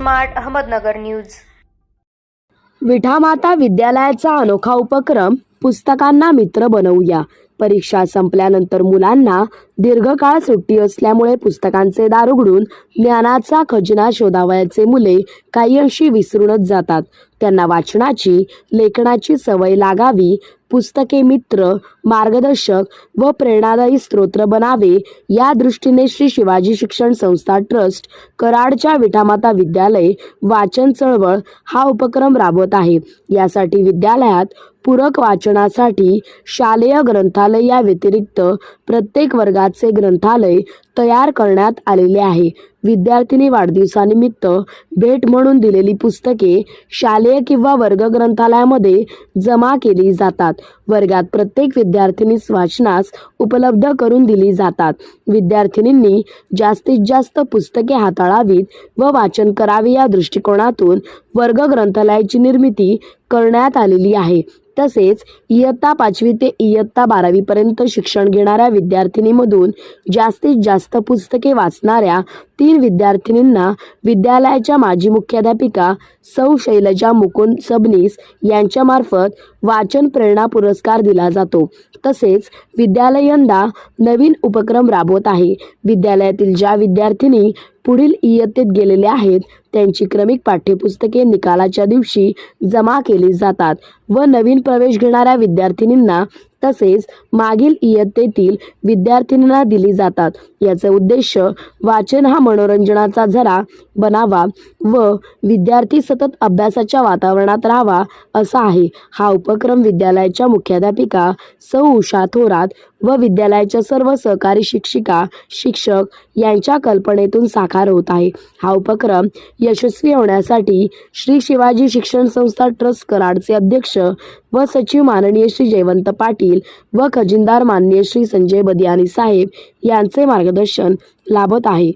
Smart Ahmednagar news. Vithamata विद्यालयाचा अनोखा उपक्रम पुस्तकांना मित्र बनवूया। परीक्षा संपल्यानंतर मुलांना दीर्घकाळ सुट्टी असल्यामुळे पुस्तकांचे दार उघडून ज्ञानाचा खजिना शोधावयाचे मुले काही अंशी विसरूनच जातात। त्यांना वाचनाची, लेखनाची सवय लागावी, पुस्तके मित्र, मार्गदर्शक व प्रेरणादायी स्त्रोत बनावे या दृष्टीने श्री शिवाजी शिक्षण संस्था ट्रस्ट कराडच्या विठामाता विद्यालय वाचन चळवळ हा उपक्रम राबवत आहे। यासाठी विद्यालयात पूरक वाचनासाठी शालेय ग्रंथालय या व्यतिरिक्त प्रत्येक वर्गाचे ग्रंथालय तयार करण्यात आलेले आहे। विद्यार्थिनी वाढदिवसानिमित्त भेट म्हणून दिलेली पुस्तके शालेय किंवा वर्ग ग्रंथालयामध्ये जमा केली जातात। वर्गात प्रत्येक विद्यार्थिनीस वाचनास उपलब्ध करून दिली जातात। विद्यार्थिनींनी जास्तीत जास्त पुस्तके हाताळावीत व वाचन करावे या दृष्टिकोनातून वर्ग ग्रंथालयाची निर्मिती करण्यात आलेली आहे। तसेच इयत्ता 5वी ते इयत्ता 12वी पर्यंत शिक्षण घेणाऱ्या विद्यार्थिनीमधून जास्तीत जास्त पुस्तके वाचणाऱ्या 3 विद्यार्थिनींना विद्यालयाच्या माजी मुख्याध्यापिका सौ शैलजा मुकुंद सबनीस यांच्यामार्फत वाचन प्रेरणा पुरस्कार दिला जातो। तसेच विद्यालय यंदा नवीन उपक्रम राबवत आहे। विद्यालयातील ज्या विद्यार्थिनी पुढील इयत्तेत गेलेल्या आहेत त्यांची क्रमिक पाठ्यपुस्तके निकालाच्या दिवशी जमा केली जातात व नवीन प्रवेश घेणाऱ्या विद्यार्थिनींना तसेच मागील इयत्तेतील विद्यार्थिनींना दिली जातात। याचा उद्देश वाचन हा मनोरंजनाचा झरा बनावा व विद्यार्थी सतत अभ्यासाच्या वातावरणात राहावा असा आहे। हा उपक्रम विद्यालयाच्या मुख्याध्यापिका सौ उषा थोरात व विद्यालयाच्या सर्व सहकारी शिक्षिका शिक्षक यांच्या कल्पनेतून साकार होत आहे। हा उपक्रम यशस्वी होण्यासाठी श्री शिवाजी शिक्षण संस्था ट्रस्ट कराडचे अध्यक्ष व सचिव माननीय श्री जयवंत पाटील व खजिनदार माननीय श्री संजय बदियानी साहेब यांचे मार्गदर्शन लाभत आहे।